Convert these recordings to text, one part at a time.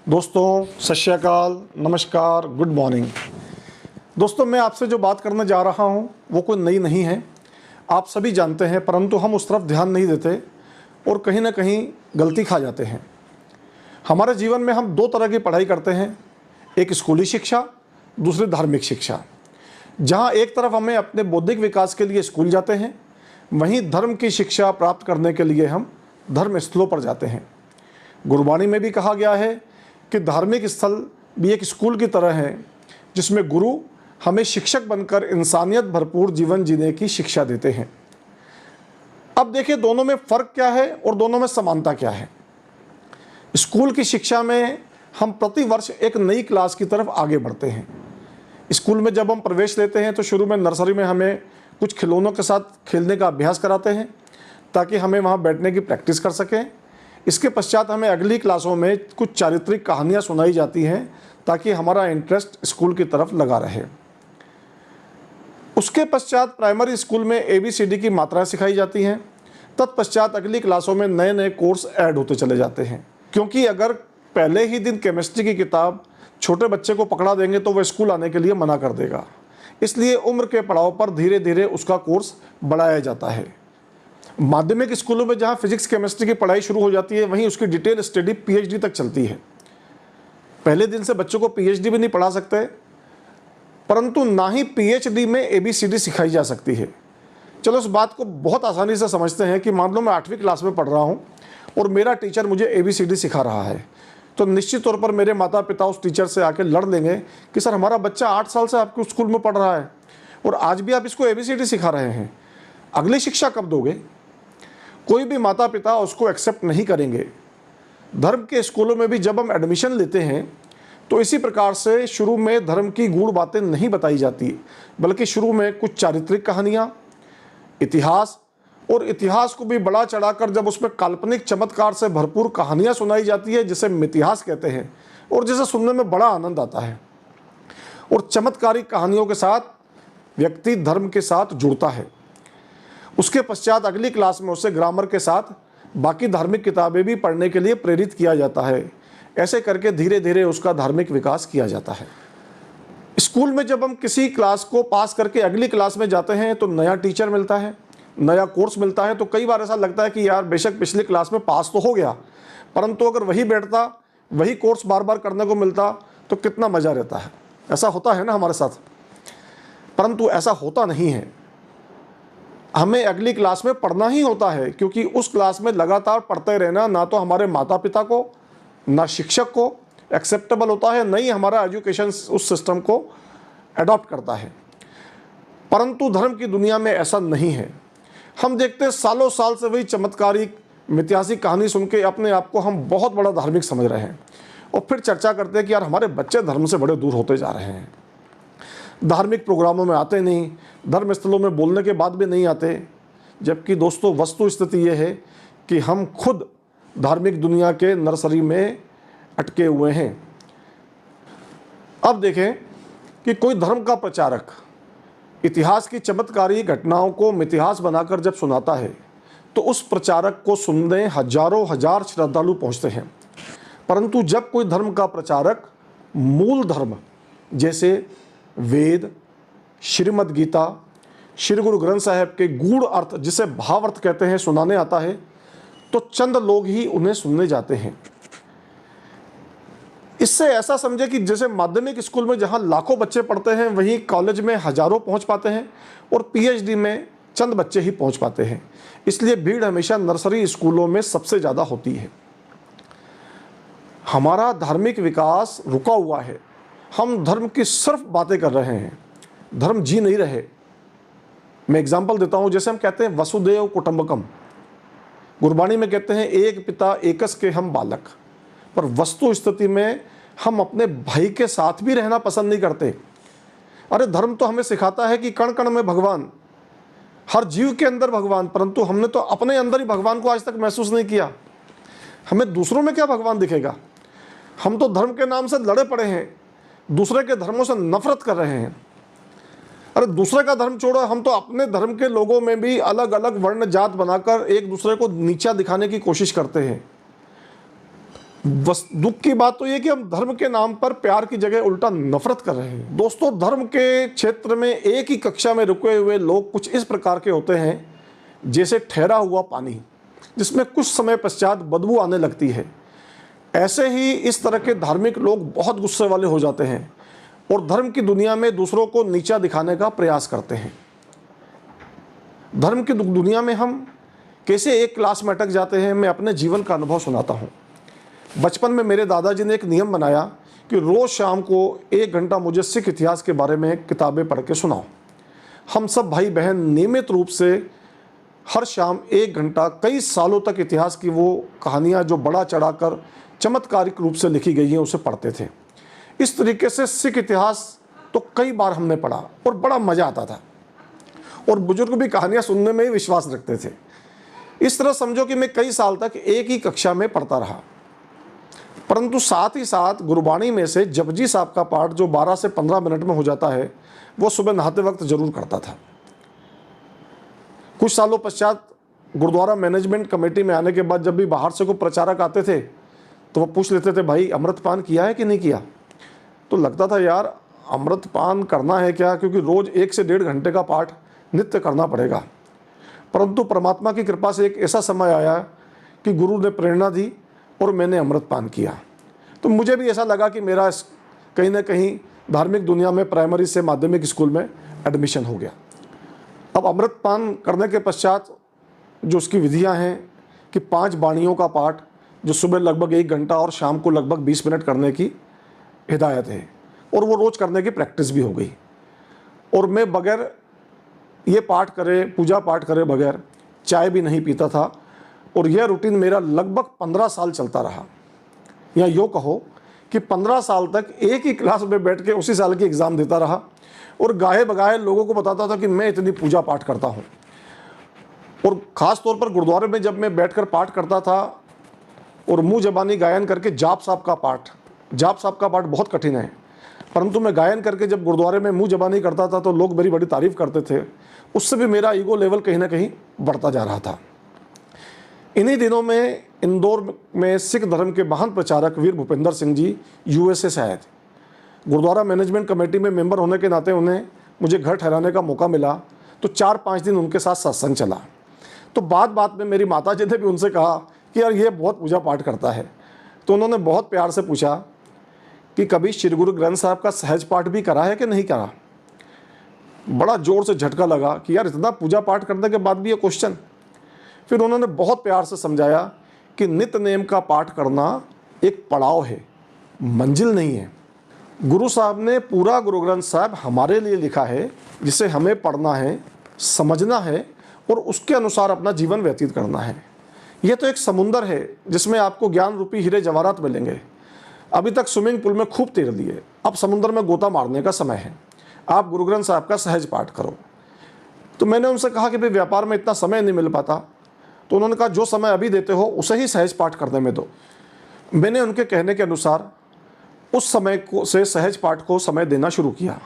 दोस्तों सत श्री अकाल, नमस्कार, गुड मॉर्निंग। दोस्तों मैं आपसे जो बात करने जा रहा हूँ वो कोई नई नहीं है, आप सभी जानते हैं, परंतु हम उस तरफ ध्यान नहीं देते और कहीं ना कहीं गलती खा जाते हैं। हमारे जीवन में हम दो तरह की पढ़ाई करते हैं, एक स्कूली शिक्षा, दूसरी धार्मिक शिक्षा। जहाँ एक तरफ हमें अपने बौद्धिक विकास के लिए स्कूल जाते हैं, वहीं धर्म की शिक्षा प्राप्त करने के लिए हम धर्म स्थलों पर जाते हैं। गुरबाणी में भी कहा गया है कि धार्मिक स्थल भी एक स्कूल की तरह है, जिसमें गुरु हमें शिक्षक बनकर इंसानियत भरपूर जीवन जीने की शिक्षा देते हैं। अब देखिए दोनों में फ़र्क क्या है और दोनों में समानता क्या है। स्कूल की शिक्षा में हम प्रति वर्ष एक नई क्लास की तरफ आगे बढ़ते हैं। स्कूल में जब हम प्रवेश लेते हैं तो शुरू में नर्सरी में हमें कुछ खिलौनों के साथ खेलने का अभ्यास कराते हैं ताकि हमें वहाँ बैठने की प्रैक्टिस कर सकें। इसके पश्चात हमें अगली क्लासों में कुछ चारित्रिक कहानियाँ सुनाई जाती हैं ताकि हमारा इंटरेस्ट स्कूल की तरफ लगा रहे। उसके पश्चात प्राइमरी स्कूल में ABCD की मात्राएं सिखाई जाती हैं। तत्पश्चात अगली क्लासों में नए नए कोर्स ऐड होते चले जाते हैं, क्योंकि अगर पहले ही दिन केमिस्ट्री की किताब छोटे बच्चे को पकड़ा देंगे तो वह स्कूल आने के लिए मना कर देगा। इसलिए उम्र के पड़ाव पर धीरे धीरे उसका कोर्स बढ़ाया जाता है। माध्यमिक स्कूलों में जहाँ फिजिक्स केमिस्ट्री की पढ़ाई शुरू हो जाती है, वहीं उसकी डिटेल स्टडी PhD तक चलती है। पहले दिन से बच्चों को PhD भी नहीं पढ़ा सकते, परंतु ना ही PhD में ABCD सिखाई जा सकती है। चलो इस बात को बहुत आसानी से समझते हैं कि मान लो मैं 8वीं क्लास में पढ़ रहा हूँ और मेरा टीचर मुझे ABCD सिखा रहा है, तो निश्चित तौर पर मेरे माता पिता उस टीचर से आके लड़ लेंगे कि सर हमारा बच्चा 8 साल से आपके स्कूल में पढ़ रहा है और आज भी आप इसको ABCD सिखा रहे हैं, अगली शिक्षा कब दोगे? कोई भी माता पिता उसको एक्सेप्ट नहीं करेंगे। धर्म के स्कूलों में भी जब हम एडमिशन लेते हैं तो इसी प्रकार से शुरू में धर्म की गूढ़ बातें नहीं बताई जाती, बल्कि शुरू में कुछ चारित्रिक कहानियाँ, इतिहास, और इतिहास को भी बड़ा चढ़ाकर जब उसमें काल्पनिक चमत्कार से भरपूर कहानियाँ सुनाई जाती है, जिसे मिथिहास कहते हैं और जिसे सुनने में बड़ा आनंद आता है। और चमत्कारी कहानियों के साथ व्यक्ति धर्म के साथ जुड़ता है। उसके पश्चात अगली क्लास में उसे ग्रामर के साथ बाकी धार्मिक किताबें भी पढ़ने के लिए प्रेरित किया जाता है। ऐसे करके धीरे धीरे उसका धार्मिक विकास किया जाता है। स्कूल में जब हम किसी क्लास को पास करके अगली क्लास में जाते हैं तो नया टीचर मिलता है, नया कोर्स मिलता है, तो कई बार ऐसा लगता है कि यार बेशक पिछली क्लास में पास तो हो गया, परंतु अगर वही बैठता, वही कोर्स बार बार करने को मिलता तो कितना मज़ा रहता है। ऐसा होता है ना हमारे साथ, परंतु ऐसा होता नहीं है। हमें अगली क्लास में पढ़ना ही होता है, क्योंकि उस क्लास में लगातार पढ़ते रहना ना तो हमारे माता पिता को, ना शिक्षक को एक्सेप्टेबल होता है, नहीं हमारा एजुकेशन उस सिस्टम को अडॉप्ट करता है। परंतु धर्म की दुनिया में ऐसा नहीं है। हम देखते हैं सालों साल से वही चमत्कारिक मिथ्यासिक कहानी सुन के अपने आप को हम बहुत बड़ा धार्मिक समझ रहे हैं और फिर चर्चा करते हैं कि यार हमारे बच्चे धर्म से बड़े दूर होते जा रहे हैं, धार्मिक प्रोग्रामों में आते नहीं, धर्म स्थलों में बोलने के बाद भी नहीं आते। जबकि दोस्तों वस्तु स्थिति ये है कि हम खुद धार्मिक दुनिया के नर्सरी में अटके हुए हैं। अब देखें कि कोई धर्म का प्रचारक इतिहास की चमत्कारी घटनाओं को मिथिहास बनाकर जब सुनाता है तो उस प्रचारक को सुनने हजारों हजार श्रद्धालु पहुंचते हैं। परंतु जब कोई धर्म का प्रचारक मूल धर्म जैसे वेद, श्रीमद् गीता, श्री गुरु ग्रंथ साहिब के गूढ़ अर्थ जिसे भाव अर्थ कहते हैं सुनाने आता है तो चंद लोग ही उन्हें सुनने जाते हैं। इससे ऐसा समझे कि जैसे माध्यमिक स्कूल में जहां लाखों बच्चे पढ़ते हैं, वहीं कॉलेज में हजारों पहुंच पाते हैं और PhD में चंद बच्चे ही पहुंच पाते हैं। इसलिए भीड़ हमेशा नर्सरी स्कूलों में सबसे ज़्यादा होती है। हमारा धार्मिक विकास रुका हुआ है। हम धर्म की सिर्फ बातें कर रहे हैं, धर्म जी नहीं रहे। मैं एग्जाम्पल देता हूँ, जैसे हम कहते हैं वसुदेव कुटुंबकम, गुरबाणी में कहते हैं एक पिता एकस के हम बालक, पर वस्तु स्थिति में हम अपने भाई के साथ भी रहना पसंद नहीं करते। अरे धर्म तो हमें सिखाता है कि कण कण में भगवान, हर जीव के अंदर भगवान, परंतु हमने तो अपने अंदर ही भगवान को आज तक महसूस नहीं किया। हमें दूसरों में क्या भगवान दिखेगा? हम तो धर्म के नाम से लड़े पड़े हैं, दूसरे के धर्मों से नफरत कर रहे हैं। अरे दूसरे का धर्म छोड़ो, हम तो अपने धर्म के लोगों में भी अलग अलग वर्ण जात बनाकर एक दूसरे को नीचा दिखाने की कोशिश करते हैं। बस दुख की बात तो ये कि हम धर्म के नाम पर प्यार की जगह उल्टा नफरत कर रहे हैं। दोस्तों, धर्म के क्षेत्र में एक ही कक्षा में रुके हुए लोग कुछ इस प्रकार के होते हैं जैसे ठहरा हुआ पानी जिसमें कुछ समय पश्चात बदबू आने लगती है। ऐसे ही इस तरह के धार्मिक लोग बहुत गुस्से वाले हो जाते हैं और धर्म की दुनिया में दूसरों को नीचा दिखाने का प्रयास करते हैं। धर्म की दुनिया में हम कैसे एक क्लास में अटक जाते हैं, मैं अपने जीवन का अनुभव सुनाता हूँ। बचपन में मेरे दादाजी ने एक नियम बनाया कि रोज़ शाम को 1 घंटा मुझे सिख इतिहास के बारे में किताबें पढ़ के सुनाओ। हम सब भाई बहन नियमित रूप से हर शाम 1 घंटा कई सालों तक इतिहास की वो कहानियाँ जो बड़ा चढ़ाकर चमत्कारिक रूप से लिखी गई हैं उसे पढ़ते थे। इस तरीके से सिख इतिहास तो कई बार हमने पढ़ा और बड़ा मज़ा आता था और बुजुर्ग भी कहानियाँ सुनने में ही विश्वास रखते थे। इस तरह समझो कि मैं कई साल तक एक ही कक्षा में पढ़ता रहा। परंतु साथ ही साथ गुरबाणी में से जपजी साहब का पाठ जो 12 से 15 मिनट में हो जाता है वो सुबह नहाते वक्त जरूर करता था। कुछ सालों पश्चात गुरुद्वारा मैनेजमेंट कमेटी में आने के बाद जब भी बाहर से कोई प्रचारक आते थे तो वो पूछ लेते थे, भाई अमृतपान किया है कि नहीं किया। तो लगता था यार अमृतपान करना है क्या, क्योंकि रोज़ 1 से 1.5 घंटे का पाठ नित्य करना पड़ेगा। परंतु परमात्मा की कृपा से एक ऐसा समय आया कि गुरु ने प्रेरणा दी और मैंने अमृतपान किया। तो मुझे भी ऐसा लगा कि मेरा कहीं ना कहीं धार्मिक दुनिया में प्राइमरी से माध्यमिक स्कूल में एडमिशन हो गया। अब अमृतपान करने के पश्चात जो उसकी विधियां हैं कि 5 बाणियों का पाठ जो सुबह लगभग 1 घंटा और शाम को लगभग 20 मिनट करने की हिदायत है और वो रोज़ करने की प्रैक्टिस भी हो गई। और मैं बगैर ये पाठ करे, पूजा पाठ करे बगैर चाय भी नहीं पीता था और यह रूटीन मेरा लगभग 15 साल चलता रहा। या यूँ कहो कि 15 साल तक एक ही क्लास में बैठ के उसी साल की एग्ज़ाम देता रहा और गाहे बगाहे लोगों को बताता था कि मैं इतनी पूजा पाठ करता हूँ। और ख़ास तौर पर गुरुद्वारे में जब मैं बैठकर पाठ करता था और मुँह ज़बानी गायन करके जाप साहब का पाठ बहुत कठिन है, परंतु मैं गायन करके जब गुरुद्वारे में मुँह ज़बानी करता था तो लोग मेरी बड़ी तारीफ़ करते थे। उससे भी मेरा ईगो लेवल कहीं ना कहीं बढ़ता जा रहा था। इन्हीं दिनों में इंदौर में सिख धर्म के महान प्रचारक वीर भूपेंद्र सिंह जी यूएसए से आए थे। गुरुद्वारा मैनेजमेंट कमेटी में मेंबर होने के नाते उन्हें मुझे घर ठहराने का मौका मिला तो 4-5 दिन उनके साथ सत्संग चला। तो बात में मेरी माता जी ने भी उनसे कहा कि यार ये बहुत पूजा पाठ करता है। तो उन्होंने बहुत प्यार से पूछा कि कभी श्री गुरु ग्रंथ साहब का सहज पाठ भी करा है कि नहीं करा। बड़ा जोर से झटका लगा कि यार इतना पूजा पाठ करने के बाद भी ये क्वेश्चन। फिर उन्होंने बहुत प्यार से समझाया कि नित्य नेम का पाठ करना एक पड़ाव है, मंजिल नहीं है। गुरु साहब ने पूरा गुरु ग्रंथ साहब हमारे लिए लिखा है जिसे हमें पढ़ना है, समझना है और उसके अनुसार अपना जीवन व्यतीत करना है। यह तो एक समुंदर है जिसमें आपको ज्ञान रूपी हीरे जवाहरात मिलेंगे। अभी तक स्विमिंग पूल में खूब तैर लिए, अब समुद्र में गोता मारने का समय है। आप गुरु ग्रंथ साहब का सहज पाठ करो। तो मैंने उनसे कहा कि भाई व्यापार में इतना समय नहीं मिल पाता। तो उन्होंने कहा जो समय अभी देते हो उसे ही सहज पाठ करने में दो। मैंने उनके कहने के अनुसार उस समय को से सहज पाठ को समय देना शुरू किया।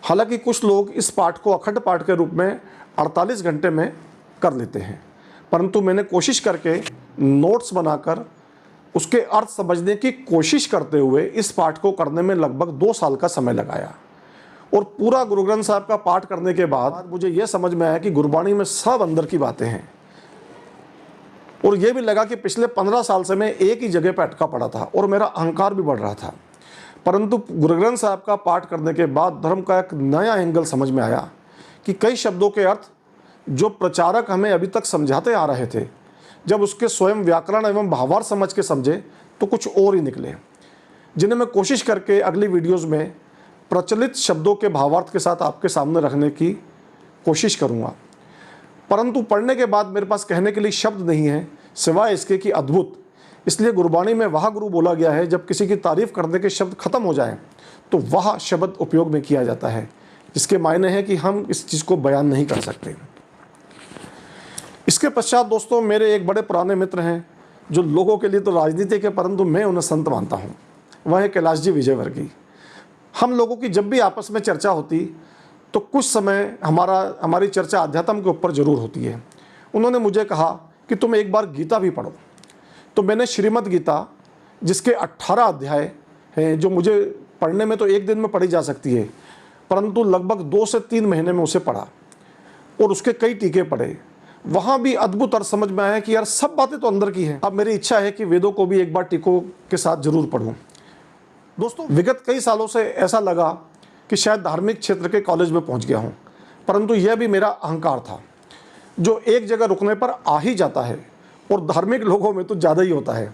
हालांकि कुछ लोग इस पाठ को अखंड पाठ के रूप में 48 घंटे में कर लेते हैं, परंतु मैंने कोशिश करके नोट्स बनाकर उसके अर्थ समझने की कोशिश करते हुए इस पाठ को करने में लगभग 2 साल का समय लगाया। और पूरा गुरु ग्रंथ साहब का पाठ करने के बाद मुझे यह समझ में आया कि गुरबाणी में सब अंदर की बातें हैं। और यह भी लगा कि पिछले 15 साल से मैं एक ही जगह पर अटका पड़ा था और मेरा अहंकार भी बढ़ रहा था। परंतु गुरु ग्रंथ साहब का पाठ करने के बाद धर्म का एक नया एंगल समझ में आया कि कई शब्दों के अर्थ जो प्रचारक हमें अभी तक समझाते आ रहे थे, जब उसके स्वयं व्याकरण एवं भावार्थ समझ के समझे तो कुछ और ही निकले, जिन्हें मैं कोशिश करके अगली वीडियोज़ में प्रचलित शब्दों के भावार्थ के साथ आपके सामने रखने की कोशिश करूँगा। परंतु पढ़ने के बाद मेरे पास कहने के लिए शब्द नहीं है सिवाय इसके कि अद्भुत। इसलिए गुरबाणी में वह गुरु बोला गया है जब किसी की तारीफ़ करने के शब्द खत्म हो जाएं तो वह शब्द उपयोग में किया जाता है, जिसके मायने हैं कि हम इस चीज़ को बयान नहीं कर सकते। इसके पश्चात दोस्तों मेरे एक बड़े पुराने मित्र हैं जो लोगों के लिए तो राजनीतिक है परंतु मैं उन्हें संत मानता हूँ। वह है कैलाश जी विजयवर्गीय। हम लोगों की जब भी आपस में चर्चा होती तो कुछ समय हमारी चर्चा अध्यात्म के ऊपर जरूर होती है। उन्होंने मुझे कहा कि तुम एक बार गीता भी पढ़ो। तो मैंने श्रीमद् गीता जिसके 18 अध्याय हैं, जो मुझे पढ़ने में तो एक दिन में पढ़ी जा सकती है, परंतु लगभग 2 से 3 महीने में उसे पढ़ा और उसके कई टीके पढ़े। वहाँ भी अद्भुत अर्थ समझ में आया कि यार सब बातें तो अंदर की हैं। अब मेरी इच्छा है कि वेदों को भी एक बार टीकों के साथ जरूर पढूं। दोस्तों, विगत कई सालों से ऐसा लगा कि शायद धार्मिक क्षेत्र के कॉलेज में पहुँच गया हूँ, परंतु यह भी मेरा अहंकार था, जो एक जगह रुकने पर आ ही जाता है और धार्मिक लोगों में तो ज़्यादा ही होता है।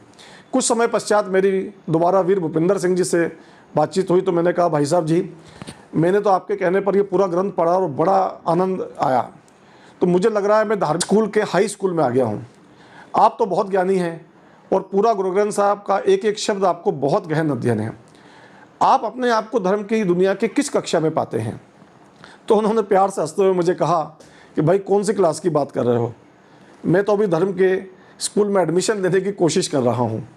कुछ समय पश्चात मेरी दोबारा वीर भूपिंदर सिंह जी से बातचीत हुई तो मैंने कहा, भाई साहब जी, मैंने तो आपके कहने पर ये पूरा ग्रंथ पढ़ा और बड़ा आनंद आया, तो मुझे लग रहा है मैं धार्मिक स्कूल के हाई स्कूल में आ गया हूँ। आप तो बहुत ज्ञानी हैं और पूरा गुरु ग्रंथ साहब का एक एक शब्द आपको बहुत गहन अध्ययन है। आप अपने आप को धर्म की दुनिया के किस कक्षा में पाते हैं? तो उन्होंने प्यार से हंसते हुए मुझे कहा कि भाई कौन सी क्लास की बात कर रहे हो, मैं तो अभी धर्म के स्कूल में एडमिशन लेने की कोशिश कर रहा हूँ।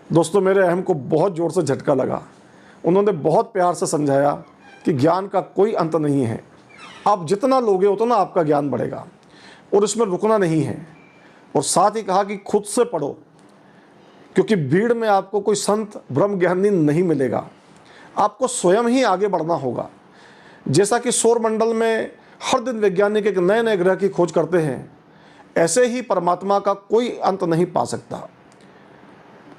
दोस्तों, मेरे अहम को बहुत ज़ोर से झटका लगा। उन्होंने बहुत प्यार से समझाया कि ज्ञान का कोई अंत नहीं है, आप जितना लोगे उतना आपका ज्ञान बढ़ेगा और इसमें रुकना नहीं है। और साथ ही कहा कि खुद से पढ़ो, क्योंकि भीड़ में आपको कोई संत ब्रह्म ज्ञानी नहीं मिलेगा, आपको स्वयं ही आगे बढ़ना होगा। जैसा कि सौरमंडल में हर दिन वैज्ञानिक एक नए नए ग्रह की खोज करते हैं, ऐसे ही परमात्मा का कोई अंत नहीं पा सकता।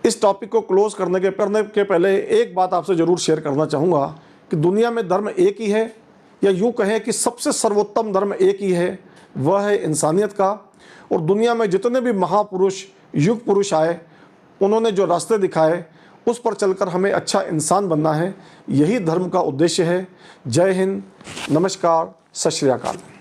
इस टॉपिक को क्लोज करने के पहले एक बात आपसे ज़रूर शेयर करना चाहूँगा कि दुनिया में धर्म एक ही है, या यूँ कहें कि सबसे सर्वोत्तम धर्म एक ही है, वह है इंसानियत का। और दुनिया में जितने भी महापुरुष युग पुरुष आए, उन्होंने जो रास्ते दिखाए उस पर चलकर हमें अच्छा इंसान बनना है। यही धर्म का उद्देश्य है। जय हिंद, नमस्कार, सत श्री अकाल।